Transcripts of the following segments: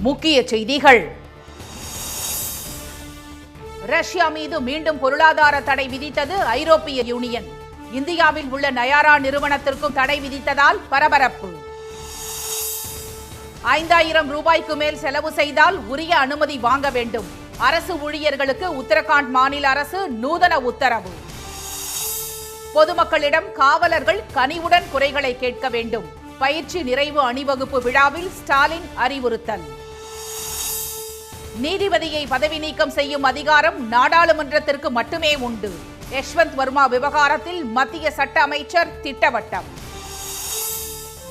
முக்கிய செய்திகள். ரஷ்யா மீது மீண்டும் பொருளாதார தடை விதித்தது ஐரோப்பிய யூனியன். இந்தியாவில் உள்ள நயாரா நிறுவனத்திற்கும் தடை விதித்ததால் பரபரப்பு. 5000 ரூபாய்க்கு மேல் செலவு செய்தால் உரிய அனுமதி வாங்க வேண்டும். அரசு ஊழியர்களுக்கு உத்தரகாண்ட் மாநில அரசு நூதன உத்தரவு. பொதுமக்களிடம் காவலர்கள் கனிவுடன் குறைகளை கேட்க வேண்டும். பயிற்சி நிறைவு அணிவகுப்பு விழாவில் ஸ்டாலின் அறிவுறுத்தல். நீதிபதியை பதவி நீக்கம் செய்யும் அதிகாரம் நாடாளுமன்றத்திற்கு மட்டுமே உண்டு. யஷ்வந்த் வர்மா விவகாரத்தில் மத்திய சட்ட அமைச்சர் திட்டவட்டம்.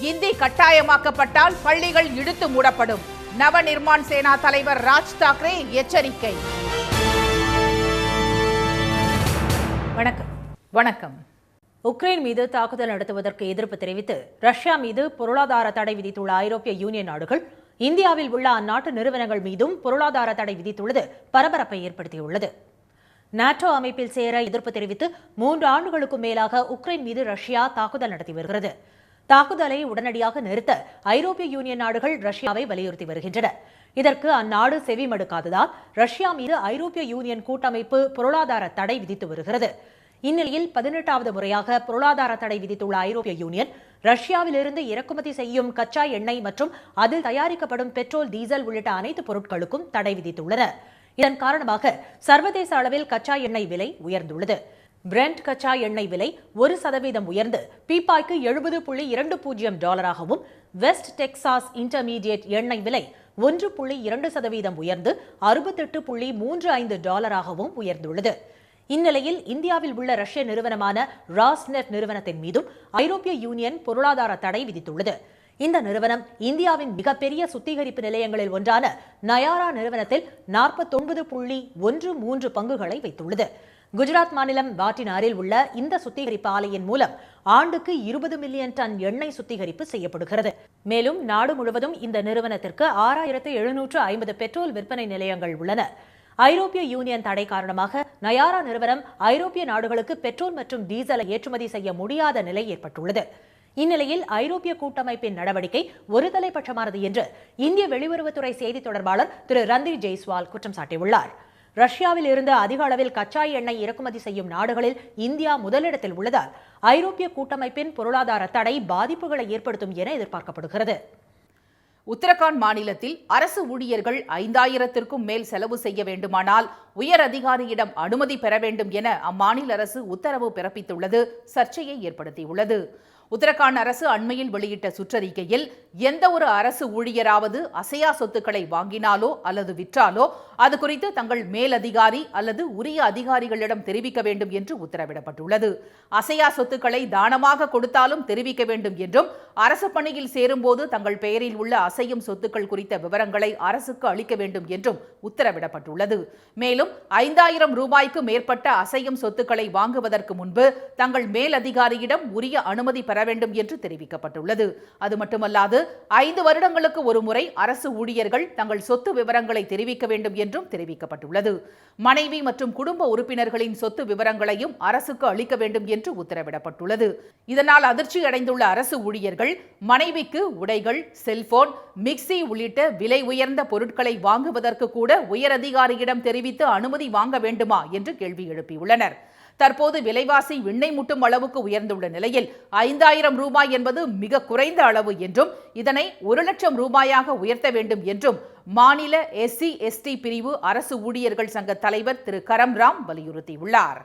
இந்தி கட்டாயமாக்கப்பட்டால் பள்ளிகள் இழுத்து மூடப்படும். நவ நிர்மாண் சேனா தலைவர் ராஜ் தாக்கரே எச்சரிக்கை. வணக்கம். உக்ரைன் மீது தாக்குதல் நடத்துவதற்கு எதிர்ப்பு தெரிவித்து ரஷ்யா மீது பொருளாதார தடை விதித்துள்ள ஐரோப்பிய யூனியன் நாடுகள் இந்தியாவில் உள்ள அந்நாட்டு நிறுவனங்கள் மீதும் பொருளாதார தடை விதித்துள்ளது பரபரப்பை ஏற்படுத்தியுள்ளது. நாட்டோ அமைப்பில் சேர எதிர்ப்பு தெரிவித்து 3 ஆண்டுகளுக்கும் மேலாக உக்ரைன் மீது ரஷ்யா தாக்குதல் நடத்தி வருகிறது. தாக்குதலை உடனடியாக நிறுத்த ஐரோப்பிய யூனியன் நாடுகள் ரஷ்யாவை வலியுறுத்தி வருகின்றன. இதற்கு அந்நாடு செவிமடுக்காததால் ரஷ்யா மீது ஐரோப்பிய யூனியன் கூட்டமைப்பு பொருளாதார தடை விதித்து வருகிறது. இந்நிலையில் 18வது முறையாக பொருளாதார தடை விதித்துள்ள ஐரோப்பிய யூனியன் ரஷ்யாவிலிருந்து இறக்குமதி செய்யும் கச்சா எண்ணெய் மற்றும் அதில் தயாரிக்கப்படும் பெட்ரோல், டீசல் உள்ளிட்ட அனைத்து பொருட்களுக்கும் தடை விதித்துள்ளன. இதன் காரணமாக சர்வதேச அளவில் கச்சா எண்ணெய் விலை உயர்ந்துள்ளது. பிரெண்ட் கச்சா எண்ணெய் விலை 1% உயர்ந்து பீப்பாய்க்கு $70.20 வெஸ்ட் டெக்சாஸ் இன்டர்மீடியேட் எண்ணெய் விலை 1.2% உயர்ந்து $68.35 உயர்ந்துள்ளது. இந்நிலையில் இந்தியாவில் உள்ள ரஷ்ய நிறுவனமான ராஸ்நெஃப்ட் நிறுவனத்தின் மீதும் ஐரோப்பிய யூனியன் பொருளாதார தடை விதித்துள்ளது. இந்த நிறுவனம் இந்தியாவின் மிகப்பெரிய சுத்திகரிப்பு நிலையங்களில் ஒன்றான நயாரா நிறுவனத்தில் 49.13 பங்குகளை வைத்துள்ளது. குஜராத் மாநிலம் வாட்டினாரில் உள்ள இந்த சுத்திகரிப்பு ஆலையின் மூலம் ஆண்டுக்கு 20 மில்லியன் டன் எண்ணெய் சுத்திகரிப்பு செய்யப்படுகிறது. மேலும் நாடு முழுவதும் இந்த நிறுவனத்திற்கு 6750 பெட்ரோல் விற்பனை நிலையங்கள் உள்ளன. ஐரோப்பிய யூனியன் தடை காரணமாக நயாரா நிறுவனம் ஐரோப்பிய நாடுகளுக்கு பெட்ரோல் மற்றும் டீசலை ஏற்றுமதி செய்ய முடியாத நிலை ஏற்பட்டுள்ளது. இந்நிலையில் ஐரோப்பிய கூட்டமைப்பின் நடவடிக்கை ஒருதலைபட்சமானது என்று இந்திய வெளியுறவுத்துறை செய்தி தொடர்பாளர் திரு ரந்தீர் ஜெய்ஸ்வால் குற்றம் சாட்டியுள்ளார். ரஷ்யாவில் இருந்து அதிக அளவில் கச்சா எண்ணெய் இறக்குமதி செய்யும் நாடுகளில் இந்தியா முதலிடத்தில் உள்ளதால் ஐரோப்பிய கூட்டமைப்பின் பொருளாதார தடை பாதிப்புகளை ஏற்படுத்தும் என எதிர்பார்க்கப்படுகிறது. உத்தரகாண்ட் மாநிலத்தில் அரசு ஊழியர்கள் 5000க்கும் மேல் செலவு செய்ய வேண்டுமானால் உயர் அதிகாரியிடம் அனுமதி பெற வேண்டும் என அம்மாநில அரசு உத்தரவு பிறப்பித்துள்ளது சர்ச்சையை ஏற்படுத்தியுள்ளது. உத்தரகாண்ட் அரசு அண்மையில் வெளியிட்ட சுற்றறிக்கையில் எந்த ஒரு அரசு ஊழியராவது அசையா சொத்துக்களை வாங்கினாலோ அல்லது விற்றாலோ அது குறித்து தங்கள் மேலதிகாரி அல்லது உரிய அதிகாரிகளிடம் தெரிவிக்க வேண்டும் என்று உத்தரவிடப்பட்டுள்ளது. அசையா சொத்துக்களை தானமாக கொடுத்தாலும் தெரிவிக்க வேண்டும் என்றும், அரசு பணியில் சேரும்போது தங்கள் பெயரில் உள்ள அசையும் சொத்துக்கள் குறித்த விவரங்களை அரசுக்கு அளிக்க வேண்டும் என்றும் உத்தரவிடப்பட்டுள்ளது. மேலும் 5000 ரூபாய்க்கு மேற்பட்ட அசையும் சொத்துக்களை வாங்குவதற்கு முன்பு தங்கள் மேலதிகாரியிடம் உரிய அனுமதி பெற வேண்டும் என்று தெரிவிக்கப்பட்டுள்ளது. அது மட்டுமல்லாது 5 வருடங்களுக்கு ஒரு முறை அரசு ஊழியர்கள் தங்கள் சொத்து விவரங்களை தெரிவிக்க வேண்டும் என்றும் தெரிவிக்கப்பட்டுள்ளது. மனைவி மற்றும் குடும்ப உறுப்பினர்களின் சொத்து விவரங்களையும் அரசுக்கு அளிக்க வேண்டும் என்று உத்தரவிடப்பட்டுள்ளது. இதனால் அதிர்ச்சி அடைந்துள்ள அரசு ஊழியர்கள் மனைவிக்கு உடைகள், செல்போன், மிக்சி உள்ளிட்ட விலை உயர்ந்த பொருட்களை வாங்குவதற்கு கூட உயரதிகாரியிடம் தெரிவித்து அனுமதி வாங்க வேண்டுமா என்று கேள்வி எழுப்பியுள்ளனர். தற்போது விலைவாசி விண்ணை முட்டும் அளவுக்கு உயர்ந்துள்ள நிலையில் 5000 ரூபாய் என்பது மிக குறைந்த அளவு என்றும் இதனை 1 லட்சம் ரூபாயாக உயர்த்த வேண்டும் என்றும் மாநில SC/ST பிரிவு அரசு ஊழியர்கள் சங்க தலைவர் திரு கரம்ராம் வலியுறுத்தியுள்ளார்.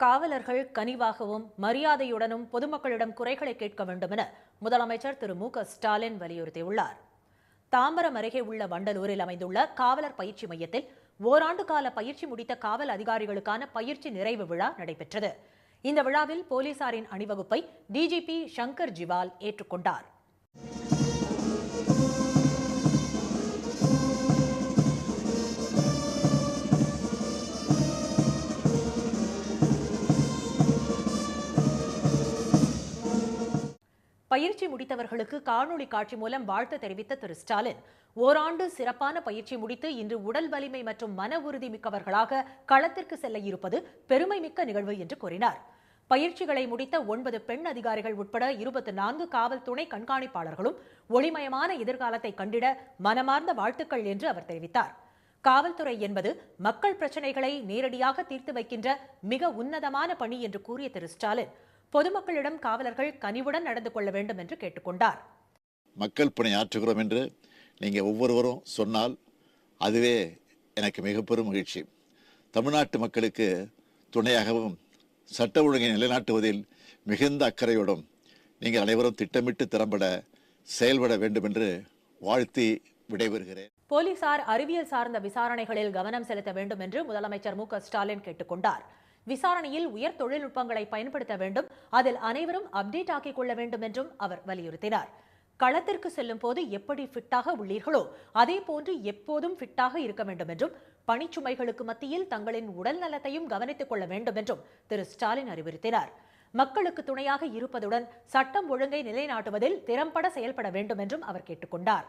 காவலர்கள் கனிவாகவும் மரியாதையுடனும் பொதுமக்களிடம் குறைகளை கேட்க வேண்டும் என முதலமைச்சர் திரு மு க ஸ்டாலின் வலியுறுத்தியுள்ளார். தாம்பரம் அருகே உள்ள வண்டலூரில் அமைந்துள்ள காவலர் பயிற்சி மையத்தில் ஓராண்டு கால பயிற்சி முடித்த காவல் அதிகாரிகளுக்கான பயிற்சி நிறைவு விழா நடைபெற்றது. இந்த விழாவில் போலீசாரின் அணிவகுப்பை டிஜிபி சங்கர் ஜிவால் ஏற்றுக்கொண்டார். பயிற்சி முடித்தவர்களுக்கு காணொலி காட்சி மூலம் வாழ்த்து தெரிவித்த திரு ஸ்டாலின், ஓராண்டு சிறப்பான பயிற்சி முடித்து இன்று உடல் வலிமை மற்றும் மன உறுதி மிக்கவர்களாக களத்திற்கு செல்ல இருப்பது பெருமை மிக்க நிகழ்வு என்று கூறினார். பயிற்சிகளை முடித்த 9 பெண் அதிகாரிகள் உட்பட 24 காவல் துணை கண்காணிப்பாளர்களும் ஒளிமயமான எதிர்காலத்தை கண்டிட மனமார்ந்த வாழ்த்துக்கள் என்று அவர் தெரிவித்தார். காவல்துறை என்பது மக்கள் பிரச்சனைகளை நேரடியாக தீர்த்து வைக்கின்ற மிக உன்னதமான பணி என்று கூறிய திரு ஸ்டாலின், பொதுமக்களிடம் காவலர்கள் கனிவுடன் நடந்து கொள்ள வேண்டும் என்று கேட்டுக்கொண்டார். மக்கள் பணி ஆற்றுகிறோம் என்று நீங்கள் ஒவ்வொருவரும் சொன்னால் அதுவே எனக்கு மிக பெரும் மகிழ்ச்சி. தமிழ்நாட்டு மக்களுக்கு துணையாகவும் சட்ட ஒழுங்கை நிலைநாட்டுவதில் மிகுந்த அக்கறையோடும் நீங்கள் அனைவரும் திட்டமிட்டு திறம்பட செயல்பட வேண்டும் என்று வாழ்த்தி விடைபெறுகிறேன். போலீசார் அறிவியல் சார்ந்த விசாரணைகளில் கவனம் செலுத்த வேண்டும் என்று முதலமைச்சர் மு க ஸ்டாலின் கேட்டுக்கொண்டார். விசாரணையில் உயர் தொழில்நுட்பங்களை பயன்படுத்த வேண்டும், அதில் அனைவரும் அப்டேட் ஆக்கிக் கொள்ள வேண்டும் என்றும் அவர் வலியுறுத்தினார். களத்திற்கு செல்லும் போது எப்படி ஃபிட்டாக உள்ளீர்களோ அதே போன்று எப்போதும் ஃபிட்டாக இருக்க வேண்டும் என்றும், பணிச்சுமைகளுக்கு மத்தியில் தங்களின் உடல் நலத்தையும் கவனித்துக் கொள்ள வேண்டும் என்றும் திரு ஸ்டாலின் அறிவுறுத்தினார். மக்களுக்கு துணையாக இருப்பதுடன் சட்டம் ஒழுங்கை நிலைநாட்டுவதில் திறம்பட செயல்பட வேண்டும் என்றும் அவர் கேட்டுக்கொண்டார்.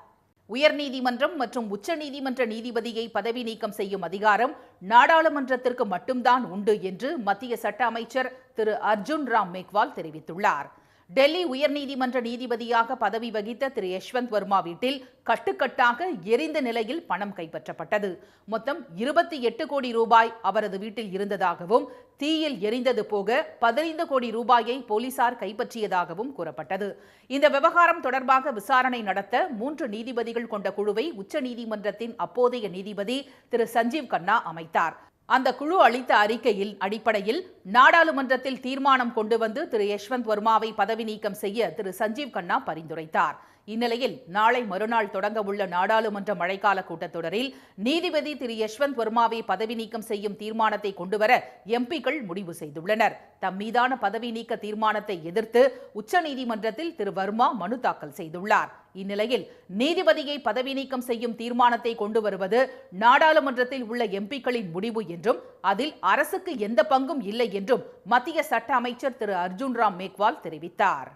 உயர்நீதிமன்றம் மற்றும் உச்சநீதிமன்ற நீதிபதியை பதவி நீக்கம் செய்யும் அதிகாரம் நாடாளுமன்றத்திற்கு மட்டும்தான் உண்டு என்று மத்திய சட்ட அமைச்சர் திரு அர்ஜுன் ராம் மேக்வால் தெரிவித்துள்ளார். டெல்லி உயர்நீதிமன்ற நீதிபதியாக பதவி வகித்த திரு யஷ்வந்த் வர்மா வீட்டில் கட்டுக்கட்டாக எரிந்த நிலையில் பணம் கைப்பற்றப்பட்டது. மொத்தம் 28 கோடி ரூபாய் அவரது வீட்டில் இருந்ததாகவும், தீயில் எரிந்தது போக 15 கோடி ரூபாயை போலீசார் கைப்பற்றியதாகவும் கூறப்பட்டது. இந்த விவகாரம் தொடர்பாக விசாரணை நடத்த 3 நீதிபதிகள் கொண்ட குழுவை உச்சநீதிமன்றத்தின் அப்போதைய நீதிபதி திரு சஞ்சீவ் கன்னா அமைத்தார். அந்த குழு அளித்த அறிக்கையில் அடிப்படையில் நாடாளுமன்றத்தில் தீர்மானம் கொண்டு வந்து திரு யஷ்வந்த் வர்மாவை பதவி நீக்கம் செய்ய திரு சஞ்சீவ் கன்னா பரிந்துரைத்தார். இந்நிலையில் நாளை மறுநாள் தொடங்க உள்ள நாடாளுமன்ற மழைக்கால கூட்டத்தொடரில் நீதிபதி திரு யஷ்வந்த் வர்மாவை பதவி நீக்கம் செய்யும் தீர்மானத்தை கொண்டுவர எம்பிக்கள் முடிவு செய்துள்ளனர். தம் மீதான பதவி நீக்க தீர்மானத்தை எதிர்த்து உச்சநீதிமன்றத்தில் திரு வர்மா மனு தாக்கல் செய்துள்ளார். இந்நிலையில் நீதிபதியை பதவி நீக்கம் செய்யும் தீர்மானத்தை கொண்டு வருவது நாடாளுமன்றத்தில் உள்ள எம்பிக்களின் முடிவு என்றும், அதில் அரசுக்கு எந்த பங்கும் இல்லை என்றும் மத்திய சட்ட அமைச்சர் திரு அர்ஜுன் ராம் மேக்வால் தெரிவித்தார்.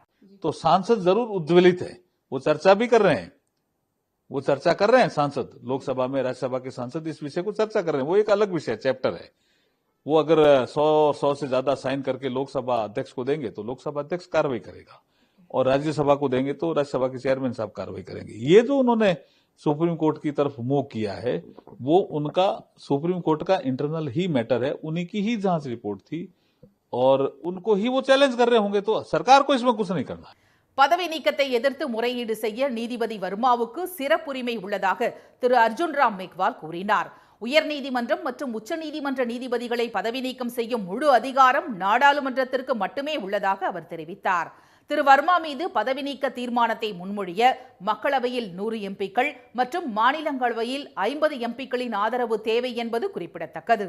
तो सांसद जरूर उद्वेलित है, वो चर्चा भी कर रहे हैं, वो चर्चा कर रहे हैं सांसद, लोकसभा में राज्यसभा के सांसद इस विषय को चर्चा कर रहे हैं, वो एक अलग विषय चैप्टर है। वो अगर 100 से ज्यादा साइन करके लोकसभा अध्यक्ष को देंगे तो लोकसभा अध्यक्ष कार्रवाई करेगा, और राज्यसभा को देंगे तो राज्यसभा के चेयरमैन साहब कार्रवाई करेंगे। ये जो उन्होंने सुप्रीम कोर्ट की तरफ मूव किया है वो उनका सुप्रीम कोर्ट का इंटरनल ही मैटर है, उन्हीं की ही जांच रिपोर्ट थी और उनको ही वो चैलेंज कर रहे होंगे, तो सरकार को इसमें कुछ नहीं करना। பதவி நீக்கத்தை எதிர்த்து முறையீடு செய்ய நீதிபதி வர்மாவுக்கு சிறப்புரிமை உள்ளதாக திரு அர்ஜுன் ராம் மேக்வால் கூறினார். உயர்நீதிமன்றம் மற்றும் உச்சநீதிமன்ற நீதிபதிகளை பதவி நீக்கம் செய்யும் முழு அதிகாரம் நாடாளுமன்றத்திற்கு மட்டுமே உள்ளதாக அவர் தெரிவித்தார். திரு வர்மா மீது பதவி நீக்க தீர்மானத்தை முன்மொழிய மக்களவையில் 100 எம்பிக்கள் மற்றும் மாநிலங்களவையில் 50 எம்பிக்களின் ஆதரவு தேவை என்பது குறிப்பிடத்தக்கது.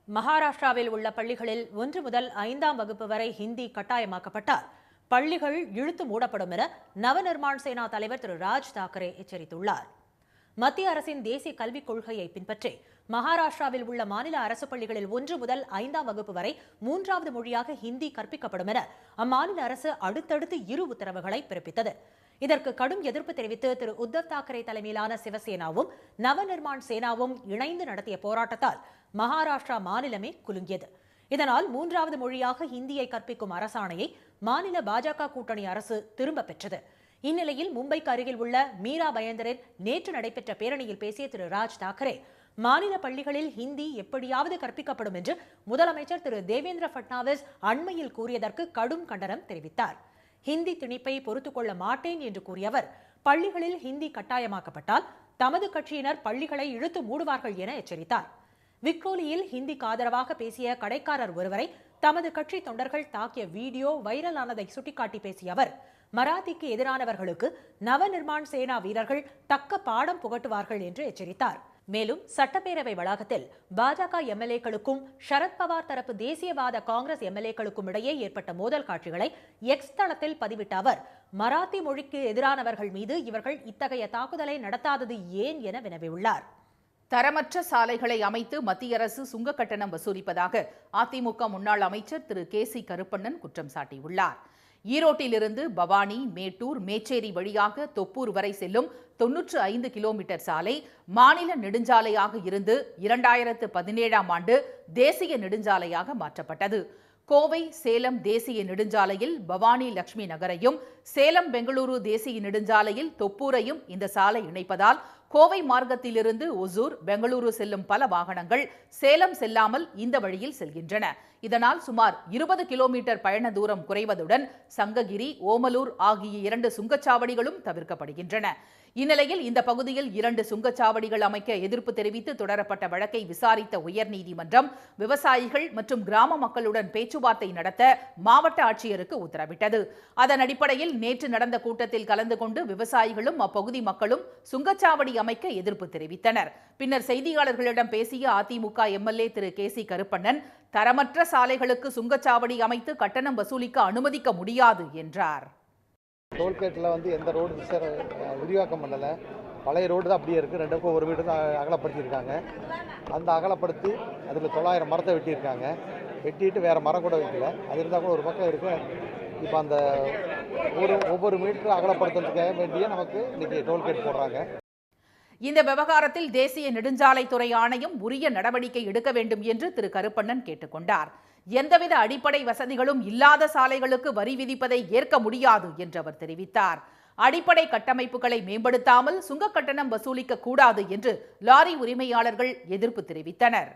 மகாராஷ்டிராவில் உள்ள பள்ளிகளில் 1 முதல் 5ஆம் வகுப்பு வரை ஹிந்தி கட்டாயமாக்கப்பட்டால் பள்ளிகள் இழுத்து மூடப்படும் என நவநிர்மாண் சேனா தலைவர் திரு ராஜ் தாக்கரே எச்சரித்துள்ளார். மத்திய அரசின் தேசிய கல்விக் கொள்கையை பின்பற்றி மகாராஷ்டிராவில் உள்ள மாநில அரசு பள்ளிகளில் 1 முதல் 5ஆம் வகுப்பு வரை 3வது மொழியாக ஹிந்தி கற்பிக்கப்படும் என அம்மாநில அரசு அடுத்தடுத்து 2 உத்தரவுகளை பிறப்பித்தது. இதற்கு கடும் எதிர்ப்பு தெரிவித்து திரு உத்தவ் தாக்கரே தலைமையிலான சிவசேனாவும் நவநிர்மாண் சேனாவும் இணைந்து நடத்திய போராட்டத்தால் மகாராஷ்டிரா மாநிலமே குலுங்கியது. இதனால் 3வது மொழியாக ஹிந்தியை கற்பிக்கும் அரசாணையை மாநில பாஜக கூட்டணி அரசு திரும்ப பெற்றது. இந்நிலையில் மும்பைக்கு அருகில் உள்ள மீரா பயந்தரில் நேற்று நடைபெற்ற பேரணியில் பேசிய திரு ராஜ் தாக்கரே, மாநில பள்ளிகளில் ஹிந்தி எப்படியாவது கற்பிக்கப்படும் என்று முதலமைச்சர் திரு தேவேந்திர பட்னாவிஸ் அண்மையில் கூறியதற்கு கடும் கண்டனம் தெரிவித்தார். ஹிந்தி திணிப்பை பொறுத்துக் கொள்ள மாட்டேன் என்று கூறிய அவர், பள்ளிகளில் ஹிந்தி கட்டாயமாக்கப்பட்டால் தமது கட்சியினர் பள்ளிகளை இழுத்து மூடுவார்கள் என எச்சரித்தார். விக்ரோலியில் ஹிந்திக்கு ஆதரவாக பேசிய கடைக்காரர் ஒருவரை தமது கட்சி தொண்டர்கள் தாக்கிய வீடியோ வைரலானதை சுட்டிக்காட்டி பேசிய அவர், மராத்திக்கு எதிரானவர்களுக்கு நவநிர்மாண் சேனா வீரர்கள் தக்க பாடம் புகட்டுவார்கள் என்று எச்சரித்தார். மேலும் சட்டப்பேரவை வளாகத்தில் பாஜக எம்எல்ஏக்களுக்கும் சரத்பவார் தரப்பு தேசியவாத காங்கிரஸ் எம்எல்ஏக்களுக்கும் இடையே ஏற்பட்ட மோதல் காட்சிகளை எக்ஸ் தளத்தில் பதிவிட்ட அவர், மராத்தி மொழிக்கு எதிரானவர்கள் மீது இவர்கள் இத்தகைய தாக்குதலை நடத்தாதது ஏன் என வினவியுள்ளார். தரமற்ற சாலைகளை அமைத்து மத்திய அரசு சுங்க கட்டணம் வசூலிப்பதாக அதிமுக முன்னாள் அமைச்சர் திரு கே.சி. கருப்பண்ணன் குற்றம் சாட்டியுள்ளார். ஈரோட்டிலிருந்து பவானி, மேட்டூர், மேச்சேரி வழியாக தொப்பூர் வரை செல்லும் 95 கிலோமீட்டர் சாலை மாநில நெடுஞ்சாலையாக இருந்து 2017ஆம் ஆண்டு தேசிய நெடுஞ்சாலையாக மாற்றப்பட்டது. கோவை சேலம் தேசிய நெடுஞ்சாலையில் பவானி லட்சுமி நகரையும், சேலம் பெங்களூரு தேசிய நெடுஞ்சாலையில் தொப்பூரையும் இந்த சாலை இணைப்பதால் கோவை மார்க்கத்திலிருந்து ஒசூர், பெங்களூரு செல்லும் பல வாகனங்கள் சேலம் செல்லாமல் இந்த வழியில் செல்கின்றன. இதனால் சுமார் 20 கிலோமீட்டர் பயண தூரம் குறைவதுடன் சங்ககிரி, ஓமலூர் ஆகிய 2 சுங்கச்சாவடிகளும் தவிர்க்கப்படுகின்றன. இந்நிலையில் இந்த பகுதியில் 2 சுங்கச்சாவடிகள் அமைக்க எதிர்ப்பு தெரிவித்து தொடரப்பட்ட வழக்கை விசாரித்த உயர்நீதிமன்றம் விவசாயிகள் மற்றும் கிராம மக்களுடன் பேச்சுவார்த்தை நடத்த மாவட்ட ஆட்சியருக்கு உத்தரவிட்டது. அதன் அடிப்படையில் நேற்று நடந்த கூட்டத்தில் கலந்து கொண்டு விவசாயிகளும் அப்பகுதி மக்களும் சுங்கச்சாவடி அமைக்க எதிர்ப்பு தெரிவித்தனர். பின்னர் செய்தியாளர்களிடம் பேசிய அதிமுக எம்எல்ஏ திரு கே.சி. கருப்பண்ணன், தரமற்ற சாலைகளுக்கு சுங்கச்சாவடி அமைத்து கட்டணம் வசூலிக்க அனுமதிக்க முடியாது என்றார். டோல்கேட்டில் எந்த ரோடு விரிவாக்கம் பண்ணலை, பழைய ரோடு தான் அப்படியே இருக்குது. 2 பக்கம் 1 மீட்டர் தான் அகலப்படுத்தியிருக்காங்க. அந்த அகலப்படுத்தி அதில் 900 மரத்தை வெட்டியிருக்காங்க. வெட்டிட்டு வேறு மரம் கூட வைக்கல. அது இருந்தால் கூட ஒரு பக்கம் இருக்கு. இப்போ அந்த ஒவ்வொரு மீட்டர் அகலப்படுத்துறதுக்காக வேண்டிய நமக்கு இன்னைக்கு டோல்கேட் போடுறாங்க. இந்த விவகாரத்தில் தேசிய நெடுஞ்சாலைத்துறை ஆணையம் உரிய நடவடிக்கை எடுக்க வேண்டும் என்று திரு கருப்பண்ணன் கேட்டுக் கொண்டார். எந்தவித அடிப்படை வசதிகளும் இல்லாத சாலைகளுக்கு வரி விதிப்பதை ஏற்க முடியாது என்று அவர் தெரிவித்தார். அடிப்படை கட்டமைப்புகளை மேம்படுத்தாமல் சுங்க கட்டணம் வசூலிக்க கூடாது என்று லாரி உரிமையாளர்கள் எதிர்ப்பு தெரிவித்தனர்.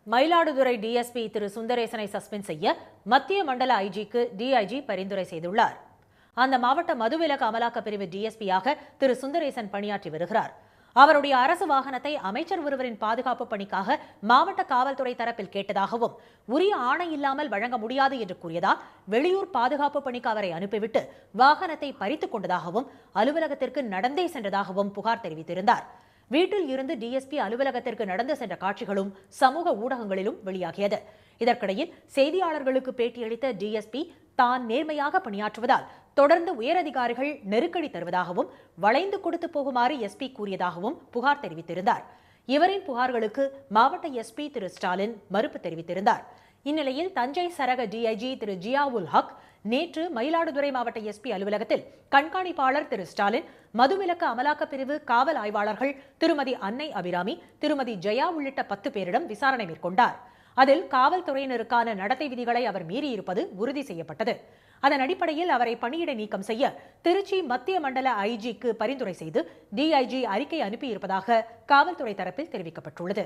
மயிலாடுதுறை டிஎஸ்பி திரு சுந்தரேசனை சஸ்பெண்ட் செய்ய மத்திய மண்டல ஐஜிக்கு டிஐஜி பரிந்துரை செய்துள்ளார். அந்த மாவட்ட மதுவிலக்கு அமலாக்க பிரிவு டிஎஸ்பியாக திரு சுந்தரேசன் பணியாற்றி வருகிறார். அவருடைய அரசு வாகனத்தை அமைச்சர் ஒருவரின் பாதுகாப்பு பணிக்காக மாவட்ட காவல்துறை தரப்பில் கேட்டதாகவும், உரிய ஆணை இல்லாமல் வழங்க முடியாது என்று கூறியதால் வெளியூர் பாதுகாப்பு பணிக்கு அவரை அனுப்பிவிட்டு வாகனத்தை பறித்துக் கொண்டதாகவும், அலுவலகத்திற்கு நடந்தே சென்றதாகவும் புகார் தெரிவித்திருந்தார். வீட்டில் இருந்து டிஎஸ்பி அலுவலகத்திற்கு நடந்து சென்ற காட்சிகளும் சமூக ஊடகங்களிலும் வெளியாகியது. இதற்கிடையில் செய்தியாளர்களுக்கு பேட்டியளித்த டிஎஸ்பி தான் நேர்மையாக பணியாற்றுவதால் தொடர்ந்து உயரதிகாரிகள் நெருக்கடி தருவதாகவும், வளைந்து கொடுத்து போகுமாறு எஸ்பி கூறியதாகவும் புகார் தெரிவித்திருந்தார். இவரின் புகார்களுக்கு மாவட்ட எஸ்பி திரு ஸ்டாலின் மறுப்பு தெரிவித்திருந்தார். இந்நிலையில் தஞ்சை சரக டிஐஜி திரு ஜியாவுல் ஹக் நேற்று மயிலாடுதுறை மாவட்ட எஸ்பி அலுவலகத்தில் கண்காணிப்பாளர் திரு ஸ்டாலின், மதுவிலக்கு அமலாக்க பிரிவு காவல் ஆய்வாளர்கள் திருமதி அன்னை அபிராமி, திருமதி ஜெயா உள்ளிட்ட 10 பேரிடம் விசாரணை மேற்கொண்டார். அதில் காவல்துறையினருக்கான நடத்தை விதிகளை அவர் மீறியிருப்பது உறுதி செய்யப்பட்டது. அதன் அடிப்படையில் அவரை பணியிடை நீக்கம் செய்ய திருச்சி மத்திய மண்டல ஐஜிக்கு பரிந்துரை செய்து டிஐஜி அறிக்கை அனுப்பியிருப்பதாக காவல்துறை தரப்பில் தெரிவிக்கப்பட்டுள்ளது.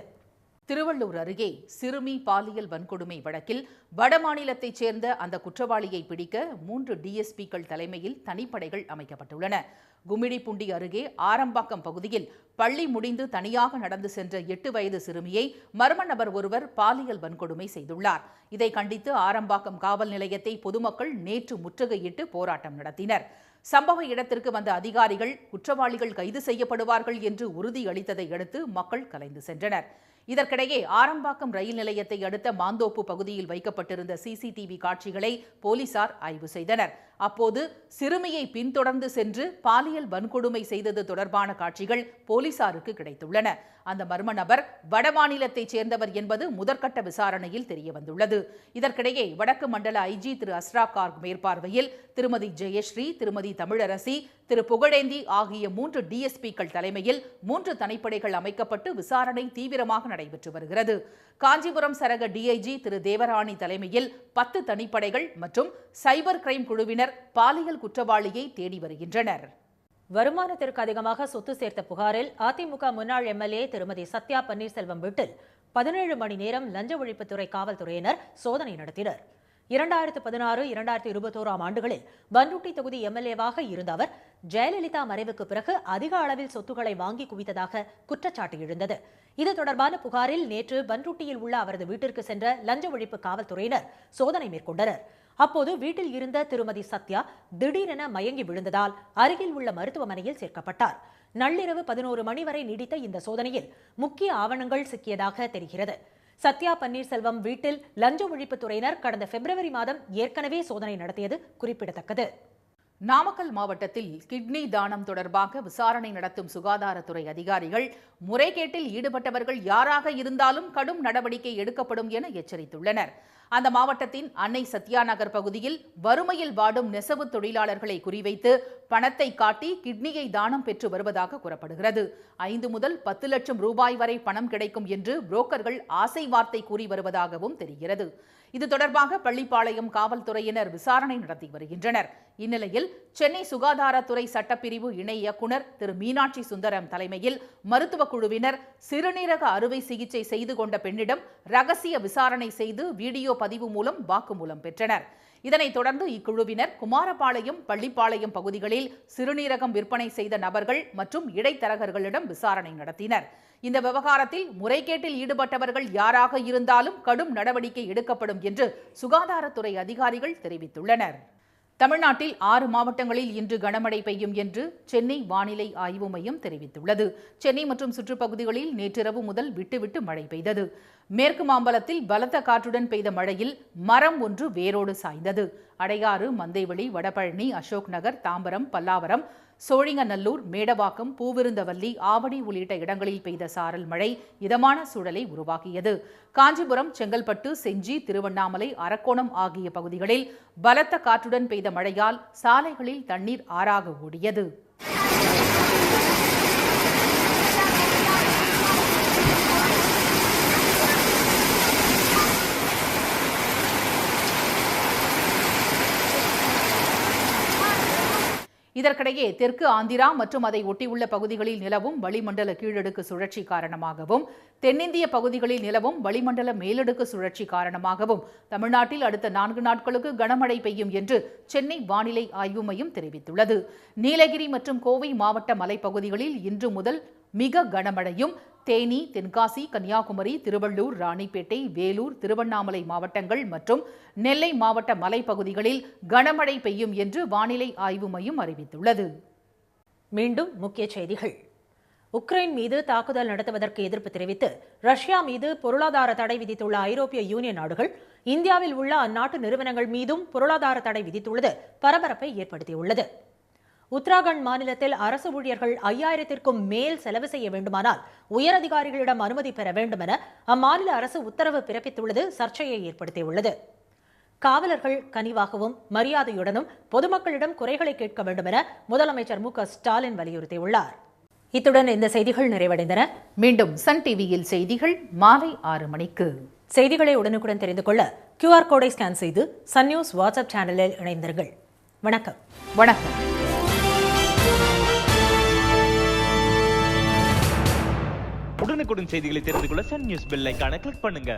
திருவள்ளூர் அருகே சிறுமி பாலியல் வன்கொடுமை வழக்கில் வடமாநிலத்தைச் சேர்ந்த அந்த குற்றவாளியை பிடிக்க 3 டிஎஸ்பிக்கள் தலைமையில் தனிப்படைகள் அமைக்கப்பட்டுள்ளன. கும்மிடிப்பூண்டி அருகே ஆரம்பாக்கம் பகுதியில் பள்ளி முடிந்து தனியாக நடந்து சென்ற 8 வயது சிறுமியை மர்ம நபர் ஒருவர் பாலியல் வன்கொடுமை செய்துள்ளார். இதை கண்டித்து ஆரம்பாக்கம் காவல் நிலையத்தை பொதுமக்கள் நேற்று முற்றுகையிட்டு போராட்டம் நடத்தினர். சம்பவ இடத்திற்கு வந்த அதிகாரிகள் குற்றவாளிகள் கைது செய்யப்படுவார்கள் என்று உறுதியளித்ததை அடுத்து மக்கள் கலைந்து சென்றனர். இதற்கிடையே ஆரம்பாக்கம் ரயில் நிலையத்தை அடுத்த மாந்தோப்பு பகுதியில் வைக்கப்பட்டிருந்த சிசிடிவி காட்சிகளை போலீசார் ஆய்வு செய்தனர். அப்போது சிறுமியை பின்தொடர்ந்து சென்று பாலியல் வன்கொடுமை செய்தது தொடர்பான காட்சிகள் போலீசாருக்கு கிடைத்துள்ளன. அந்த மர்ம நபர் வடமாநிலத்தைச் சேர்ந்தவர் என்பது முதற்கட்ட விசாரணையில் தெரியவந்துள்ளது. இதற்கிடையே வடக்கு மண்டல ஐஜி திரு அஸ்ராப் கார்க் மேற்பார்வையில் திருமதி ஜெயஸ்ரீ, திருமதி தமிழரசி, திரு புகழேந்தி ஆகிய 3 டிஎஸ்பிக்கள் தலைமையில் 3 தனிப்படைகள் அமைக்கப்பட்டு விசாரணை தீவிரமாக நடைபெற்று வருகிறது. காஞ்சிபுரம் சரக டிஐஜி திரு தேவராணி தலைமையில் 10 தனிப்படைகள் மற்றும் சைபர் கிரைம் குழுவினர் பாலியல் குற்றவாளியை தேடி வருகின்றனர். வருமானத்திற்கு அதிகமாக சொத்து சேர்த்த புகாரில் அதிமுக முன்னாள் எம்எல்ஏ திருமதி சத்யா பன்னீர்செல்வம் வீட்டில் 17 மணி நேரம் லஞ்ச ஒழிப்புத்துறை காவல்துறையினர் சோதனை நடத்தினர். 2016, 2021 ஆண்டுகளில் பண்ருட்டி தொகுதி எம்எல்ஏவாக இருந்த அவர் ஜெயலலிதா மறைவுக்கு பிறகு அதிக அளவில் சொத்துக்களை வாங்கி குவித்ததாக குற்றச்சாட்டு எழுந்தது. இது தொடர்பான புகாரில் நேற்று பண்ருட்டியில் உள்ள அவரது வீட்டிற்கு சென்ற லஞ்ச ஒழிப்பு காவல்துறையினர் சோதனை மேற்கொண்டனர். அப்போது வீட்டில் இருந்த திருமதி சத்யா திடீரென மயங்கி விழுந்ததால் அருகில் உள்ள மருத்துவமனையில் சேர்க்கப்பட்டார். நள்ளிரவு 11 மணி வரை நீடித்த இந்த சோதனையில் முக்கிய ஆவணங்கள் சிக்கியதாக தெரிகிறது. சத்யா பன்னீர்செல்வம் வீட்டில் லஞ்ச ஒழிப்புத்துறையினர் கடந்த பிப்ரவரி மாதம் ஏற்கனவே சோதனை நடத்தியது குறிப்பிடத்தக்கது. நாமக்கல் மாவட்டத்தில் கிட்னி தானம் தொடர்பாக விசாரணை நடத்தும் சுகாதாரத்துறை அதிகாரிகள் முறைகேட்டில் ஈடுபட்டவர்கள் யாராக இருந்தாலும் கடும் நடவடிக்கை எடுக்கப்படும் என எச்சரித்துள்ளனர். அந்த மாவட்டத்தின் அன்னை சத்யா நகர் பகுதியில் வறுமையில் வாடும் நெசவு தொழிலாளர்களை குறிவைத்து பணத்தை காட்டி கிட்னியை தானம் பெற்று வருவதாக கூறப்படுகிறது. 5 முதல் 10 லட்சம் ரூபாய் வரை பணம் கிடைக்கும் என்று புரோக்கர்கள் ஆசை வார்த்தை கூறி வருவதாகவும் தெரிகிறது. இது தொடர்பாக பள்ளிப்பாளையம் காவல்துறையினர் விசாரணை நடத்தி வருகின்றனர். இந்நிலையில் சென்னை சுகாதாரத்துறை சட்டப்பிரிவு இணை இயக்குநர் திரு மீனாட்சி சுந்தரம் தலைமையில் மருத்துவ குழுவினர் சிறுநீரக அறுவை சிகிச்சை செய்து கொண்ட பெண்ணிடம் ரகசிய விசாரணை செய்து வீடியோ பதிவு மூலம் வாக்குமூலம் பெற்றனர். இதனைத் தொடர்ந்து இக்குழுவினர் குமாரபாளையம், பள்ளிப்பாளையம் பகுதிகளில் சிறுநீரகம் விற்பனை செய்த நபர்கள் மற்றும் இடைத்தரகர்களிடம் விசாரணை நடத்தினர். இந்த விவகாரத்தில் முறைகேட்டில் ஈடுபட்டவர்கள் யாராக இருந்தாலும் கடும் நடவடிக்கை எடுக்கப்படும் என்று சுகாதாரத்துறை அதிகாரிகள் தெரிவித்துள்ளனர். தமிழ்நாட்டில் 6 மாவட்டங்களில் இன்று கனமழை பெய்யும் என்று சென்னை வானிலை ஆய்வு மையம் தெரிவித்துள்ளது. சென்னை மற்றும் சுற்றுப்பகுதிகளில் நேற்றிரவு முதல் விட்டுவிட்டு மழை பெய்தது. மேற்கு மாம்பலத்தில் பலத்த காற்றுடன் பெய்த மழையில் மரம் ஒன்று வேரோடு சாய்ந்தது. அடையாறு, மந்தைவெளி, வடபழனி, அசோக் நகர், தாம்பரம், பல்லாவரம், சோழிங்கநல்லூர், மேடவாக்கம், பூவிருந்தவல்லி, ஆவடி உள்ளிட்ட இடங்களில் பெய்த சாரல் மழை இதமான சூழலை உருவாக்கியது. காஞ்சிபுரம், செங்கல்பட்டு, செஞ்சி, திருவண்ணாமலை, அரக்கோணம் ஆகிய பகுதிகளில் பலத்த காற்றுடன் பெய்த மழையால் சாலைகளில் தண்ணீர் ஆறாக ஓடியது. இதற்கிடையே தெற்கு ஆந்திரா மற்றும் அதை ஒட்டியுள்ள பகுதிகளில் நிலவும் வளிமண்டல கீழடுக்கு சுழற்சி காரணமாகவும், தென்னிந்திய பகுதிகளில் நிலவும் வளிமண்டல மேலடுக்கு சுழற்சி காரணமாகவும் தமிழ்நாட்டில் அடுத்த 4 நாட்களுக்கு கனமழை பெய்யும் என்று சென்னை வானிலை ஆய்வு மையம் தெரிவித்துள்ளது. நீலகிரி மற்றும் கோவை மாவட்ட மலைப்பகுதிகளில் இன்று முதல் மிக கனமழையும், தேனி, தென்காசி, கன்னியாகுமரி, திருவள்ளூர், ராணிப்பேட்டை, வேலூர், திருவண்ணாமலை மாவட்டங்கள் மற்றும் நெல்லை மாவட்ட மலைப்பகுதிகளில் கனமழை பெய்யும் என்று வானிலை ஆய்வு மையம் அறிவித்துள்ளது. மீண்டும் முக்கிய செய்திகள். உக்ரைன் மீது தாக்குதல் நடத்துவதற்கு எதிர்ப்பு தெரிவித்து ரஷ்யா மீது பொருளாதார தடை விதித்துள்ள ஐரோப்பிய யூனியன் நாடுகள் இந்தியாவில் உள்ள அந்நாட்டு நிறுவனங்கள் மீதும் பொருளாதார தடை விதித்துள்ளது பரபரப்பை ஏற்படுத்தியுள்ளது. உத்தராகண்ட் மாநிலத்தில் அரசு ஊழியர்கள் 5000க்கும் மேல் செலவு செய்ய வேண்டுமானால் உயரதிகாரிகளிடம் அனுமதி பெற வேண்டும் என அம்மாநில அரசு உத்தரவு பிறப்பித்துள்ளது சர்ச்சையை ஏற்படுத்தியுள்ளது. காவலர்கள் கனிவாகவும் மரியாதையுடனும் பொதுமக்களிடம் குறைகளை கேட்க வேண்டும் என முதலமைச்சர் மு.க.ஸ்டாலின் வலியுறுத்தியுள்ளார். இத்துடன் இந்த செய்திகள் நிறைவடைந்தன. மீண்டும் சன் டிவியில் செய்திகள் மாலை 6 மணிக்கு. செய்திகளை உடனுக்குடன் தெரிந்து கொள்ள QR கோடை ஸ்கேன் செய்து சன் நியூஸ் வாட்ஸ்அப் சேனலில் இணைந்தீர்கள். வணக்கம். வணக்கம். உடனுக்குடன் செய்திகளை தெரிந்து கொள்ள சன் நியூஸ் பெல் ஐகானை கிளிக் பண்ணுங்க.